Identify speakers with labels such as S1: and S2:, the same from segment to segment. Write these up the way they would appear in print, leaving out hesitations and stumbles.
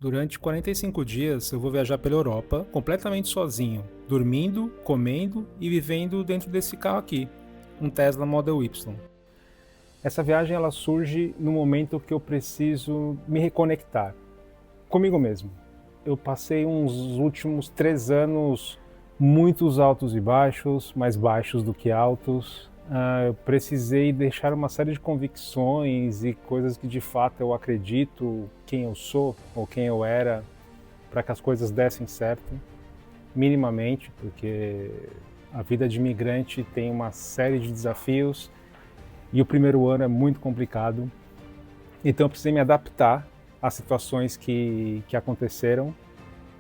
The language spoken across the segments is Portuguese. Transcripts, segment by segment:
S1: Durante 45 dias eu vou viajar pela Europa completamente sozinho, dormindo, comendo e vivendo dentro desse carro aqui, um Tesla Model Y. Essa viagem ela surge no momento que eu preciso me reconectar comigo mesmo. Eu passei uns últimos 3 anos muitos altos e baixos, mais baixos do que altos. Eu precisei deixar uma série de convicções e coisas que de fato eu acredito, quem eu sou ou quem eu era, para que as coisas dessem certo, minimamente, porque a vida de imigrante tem uma série de desafios e o primeiro ano é muito complicado. Então eu precisei me adaptar às situações que aconteceram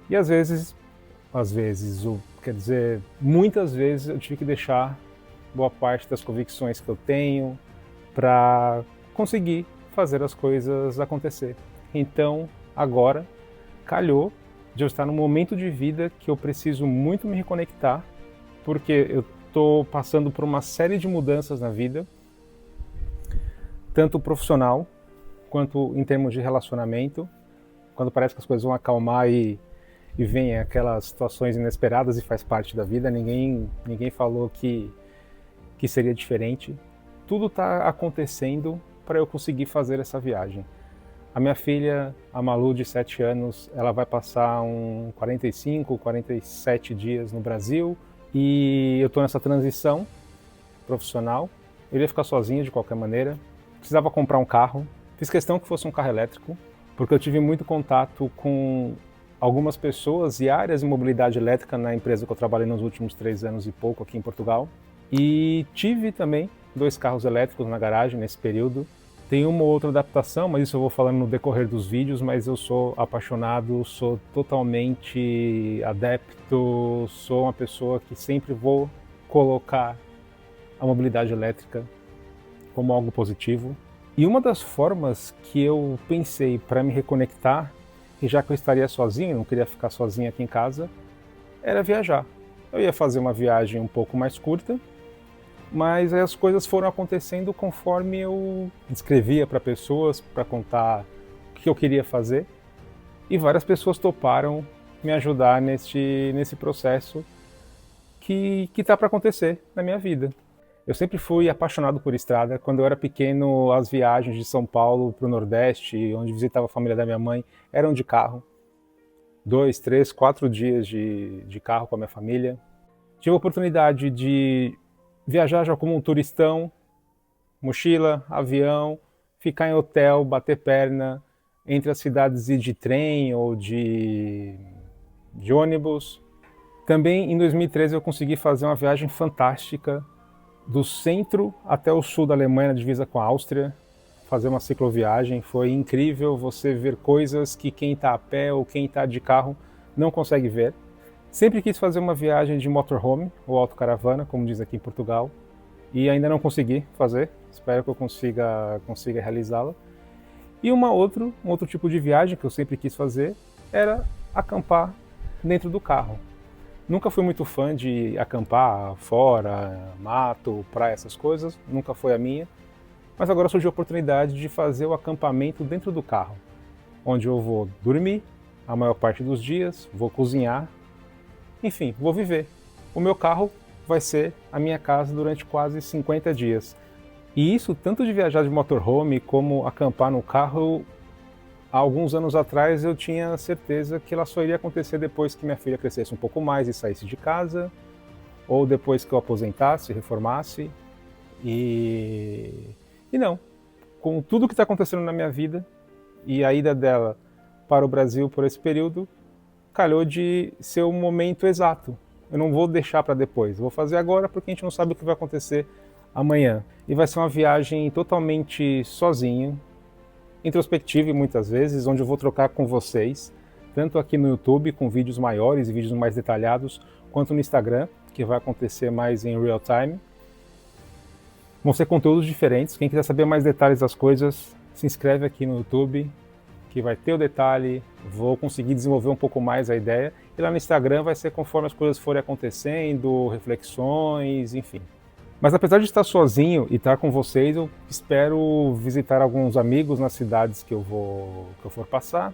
S1: e muitas vezes eu tive que deixar boa parte das convicções que eu tenho para conseguir fazer as coisas acontecer. Então, agora, calhou de eu estar num momento de vida que eu preciso muito me reconectar, porque eu estou passando por uma série de mudanças na vida, tanto profissional quanto em termos de relacionamento, quando parece que as coisas vão acalmar e vem aquelas situações inesperadas e faz parte da vida. Ninguém falou que seria diferente. Tudo está acontecendo para eu conseguir fazer essa viagem. A minha filha, a Malu, de 7 anos, ela vai passar 45, 47 dias no Brasil e eu estou nessa transição profissional. Eu ia ficar sozinho de qualquer maneira. Precisava comprar um carro. Fiz questão que fosse um carro elétrico, porque eu tive muito contato com algumas pessoas e áreas de mobilidade elétrica na empresa que eu trabalhei nos últimos 3 anos e pouco aqui em Portugal. E tive também 2 carros elétricos na garagem nesse período. Tem uma ou outra adaptação, mas isso eu vou falando no decorrer dos vídeos, mas eu sou apaixonado, sou totalmente adepto, sou uma pessoa que sempre vou colocar a mobilidade elétrica como algo positivo. E uma das formas que eu pensei para me reconectar, e já que eu estaria sozinho, não queria ficar sozinho aqui em casa, era viajar. Eu ia fazer uma viagem um pouco mais curta, mas as coisas foram acontecendo conforme eu descrevia para pessoas, para contar o que eu queria fazer, e várias pessoas toparam me ajudar nesse processo que está para acontecer na minha vida. Eu sempre fui apaixonado por estrada. Quando eu era pequeno, as viagens de São Paulo para o Nordeste, onde visitava a família da minha mãe, eram de carro. 2, 3, 4 dias de carro com a minha família. Tive a oportunidade de viajar já como um turistão, mochila, avião, ficar em hotel, bater perna, entre as cidades ir de trem ou de ônibus. Também em 2013 eu consegui fazer uma viagem fantástica do centro até o sul da Alemanha, na divisa com a Áustria, fazer uma cicloviagem. Foi incrível você ver coisas que quem está a pé ou quem está de carro não consegue ver. Sempre quis fazer uma viagem de motorhome, ou autocaravana, como diz aqui em Portugal, e ainda não consegui fazer. Espero que eu consiga realizá-la. E um outro tipo de viagem que eu sempre quis fazer era acampar dentro do carro. Nunca fui muito fã de acampar fora, mato, praia, essas coisas, nunca foi a minha. Mas agora surgiu a oportunidade de fazer o acampamento dentro do carro, onde eu vou dormir a maior parte dos dias, vou cozinhar, enfim, vou viver. O meu carro vai ser a minha casa durante quase 50 dias. E isso, tanto de viajar de motorhome como acampar no carro, há alguns anos atrás eu tinha certeza que ela só iria acontecer depois que minha filha crescesse um pouco mais e saísse de casa, ou depois que eu aposentasse, reformasse. E não, com tudo que está acontecendo na minha vida e a ida dela para o Brasil por esse período, calhou de ser o momento exato. Eu não vou deixar para depois, vou fazer agora porque a gente não sabe o que vai acontecer amanhã. E vai ser uma viagem totalmente sozinho, introspectiva muitas vezes, onde eu vou trocar com vocês, tanto aqui no YouTube com vídeos maiores e vídeos mais detalhados, quanto no Instagram, que vai acontecer mais em real time. Vão ser conteúdos diferentes. Quem quiser saber mais detalhes das coisas, se inscreve aqui no YouTube, que vai ter o detalhe, vou conseguir desenvolver um pouco mais a ideia. E lá no Instagram vai ser conforme as coisas forem acontecendo, reflexões, enfim. Mas apesar de estar sozinho e estar com vocês, eu espero visitar alguns amigos nas cidades que eu for passar.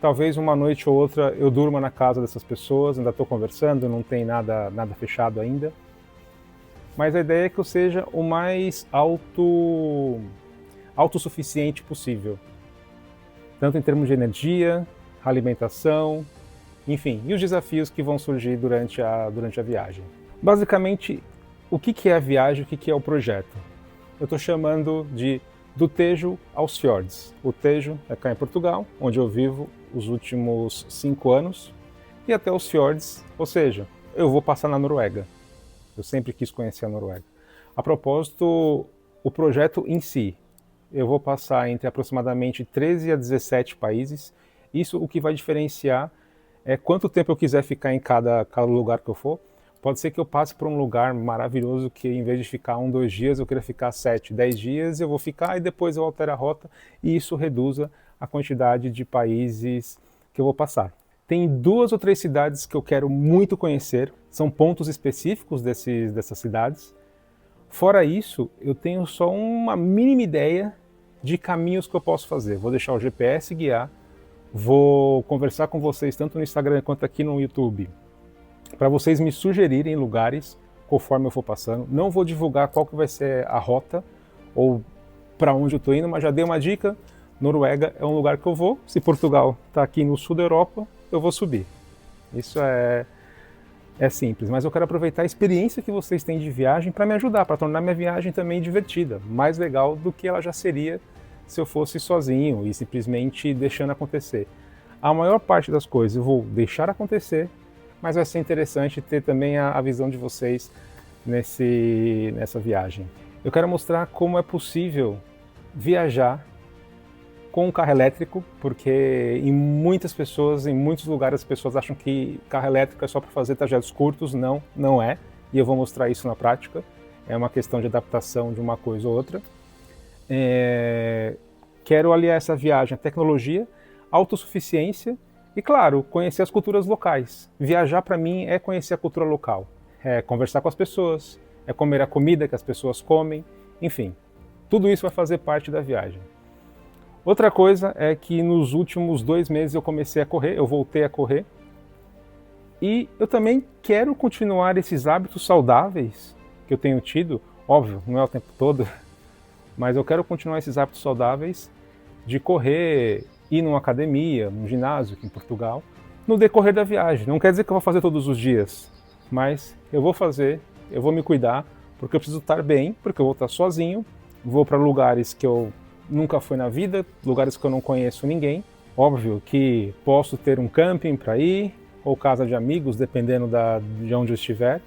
S1: Talvez uma noite ou outra eu durma na casa dessas pessoas, ainda estou conversando, não tem nada fechado ainda. Mas a ideia é que eu seja o mais autossuficiente possível. Tanto em termos de energia, alimentação, enfim, e os desafios que vão surgir durante a viagem. Basicamente, o que é a viagem, o que é o projeto? Eu estou chamando de do Tejo aos Fiordes. O Tejo é cá em Portugal, onde eu vivo os últimos 5 anos, e até os Fiordes, ou seja, eu vou passar na Noruega. Eu sempre quis conhecer a Noruega. A propósito, o projeto em si, eu vou passar entre aproximadamente 13 a 17 países. Isso o que vai diferenciar é quanto tempo eu quiser ficar em cada lugar que eu for. Pode ser que eu passe por um lugar maravilhoso que, em vez de ficar 1, 2 dias, eu queira ficar 7, 10 dias, eu vou ficar e depois eu altero a rota, e isso reduza a quantidade de países que eu vou passar. Tem 2 ou 3 cidades que eu quero muito conhecer, são pontos específicos dessas cidades. Fora isso, eu tenho só uma mínima ideia de caminhos que eu posso fazer. Vou deixar o GPS guiar, vou conversar com vocês tanto no Instagram quanto aqui no YouTube, para vocês me sugerirem lugares conforme eu for passando. Não vou divulgar qual que vai ser a rota ou para onde eu estou indo, mas já dei uma dica. Noruega é um lugar que eu vou. Se Portugal está aqui no sul da Europa, eu vou subir. Isso é simples, mas eu quero aproveitar a experiência que vocês têm de viagem para me ajudar, para tornar minha viagem também divertida, mais legal do que ela já seria se eu fosse sozinho e simplesmente deixando acontecer. A maior parte das coisas eu vou deixar acontecer, mas vai ser interessante ter também a visão de vocês nessa viagem. Eu quero mostrar como é possível viajar com um carro elétrico, porque em muitas pessoas, em muitos lugares, as pessoas acham que carro elétrico é só para fazer trajetos curtos. Não, não é. E eu vou mostrar isso na prática. É uma questão de adaptação de uma coisa ou outra. Quero aliar essa viagem à tecnologia, autossuficiência e, claro, conhecer as culturas locais. Viajar, para mim, é conhecer a cultura local. É conversar com as pessoas, é comer a comida que as pessoas comem, enfim. Tudo isso vai fazer parte da viagem. Outra coisa é que nos últimos 2 meses eu comecei a correr, eu voltei a correr. E eu também quero continuar esses hábitos saudáveis que eu tenho tido. Óbvio, não é o tempo todo, mas eu quero continuar esses hábitos saudáveis de correr, ir numa academia, num ginásio aqui em Portugal, no decorrer da viagem. Não quer dizer que eu vou fazer todos os dias, mas eu vou fazer, eu vou me cuidar, porque eu preciso estar bem, porque eu vou estar sozinho, vou para lugares que eu nunca fui na vida, lugares que eu não conheço ninguém. Óbvio que posso ter um camping para ir, ou casa de amigos, dependendo de onde eu estiver,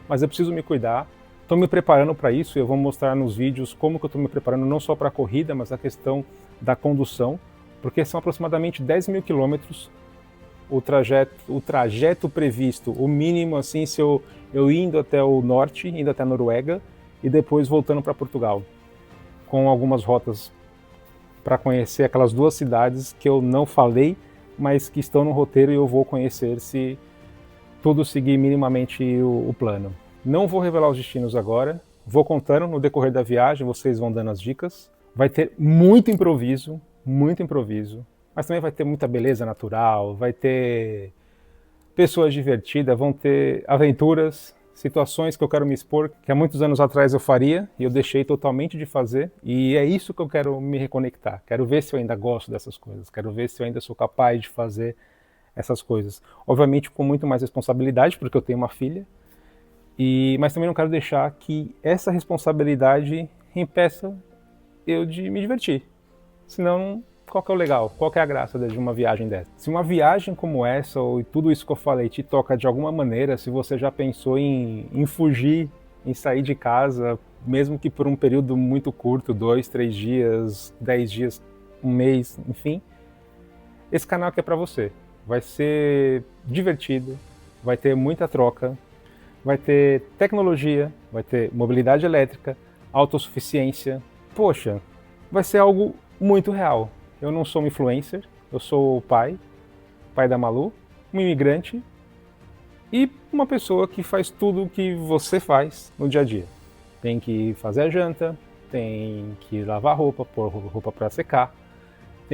S1: mas eu preciso me cuidar. Estou me preparando para isso e eu vou mostrar nos vídeos como que eu estou me preparando, não só para a corrida, mas a questão da condução, porque são aproximadamente 10 mil quilômetros o trajeto previsto, o mínimo assim, se eu indo até o norte, indo até a Noruega e depois voltando para Portugal, com algumas rotas para conhecer aquelas 2 cidades que eu não falei, mas que estão no roteiro e eu vou conhecer se tudo seguir minimamente o plano. Não vou revelar os destinos agora, vou contando no decorrer da viagem, vocês vão dando as dicas. Vai ter muito improviso, mas também vai ter muita beleza natural, vai ter pessoas divertidas, vão ter aventuras, situações que eu quero me expor, que há muitos anos atrás eu faria e eu deixei totalmente de fazer, e é isso que eu quero me reconectar. Quero ver se eu ainda gosto dessas coisas, quero ver se eu ainda sou capaz de fazer essas coisas. Obviamente com muito mais responsabilidade, porque eu tenho uma filha, mas também não quero deixar que essa responsabilidade impeça eu de me divertir. Senão, qual que é o legal? Qual que é a graça de uma viagem dessa? Se uma viagem como essa, ou tudo isso que eu falei, te toca de alguma maneira, se você já pensou em fugir, em sair de casa, mesmo que por um período muito curto, 2, 3 dias, 10 dias, 1 mês, enfim, esse canal aqui é para você. Vai ser divertido, vai ter muita troca, vai ter tecnologia, vai ter mobilidade elétrica, autossuficiência. Poxa, vai ser algo muito real. Eu não sou um influencer, eu sou o pai da Malu, um imigrante e uma pessoa que faz tudo o que você faz no dia a dia. Tem que fazer a janta, tem que lavar roupa, pôr roupa para secar,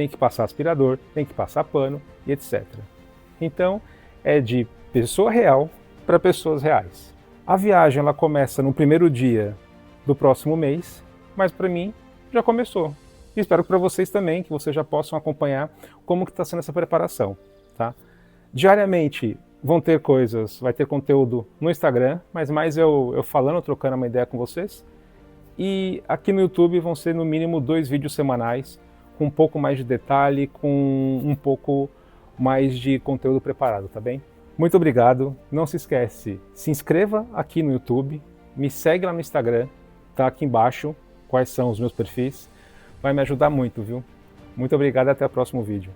S1: tem que passar aspirador, tem que passar pano e etc. Então, é de pessoa real para pessoas reais. A viagem ela começa no primeiro dia do próximo mês, mas para mim já começou. E espero que para vocês também, que vocês já possam acompanhar como que está sendo essa preparação. Tá? Diariamente vão ter coisas, vai ter conteúdo no Instagram, mas mais eu falando, trocando uma ideia com vocês. E aqui no YouTube vão ser no mínimo 2 vídeos semanais, com um pouco mais de detalhe, com um pouco mais de conteúdo preparado, tá bem? Muito obrigado, não se esquece, se inscreva aqui no YouTube, me segue lá no Instagram, tá aqui embaixo, quais são os meus perfis, vai me ajudar muito, viu? Muito obrigado e até o próximo vídeo.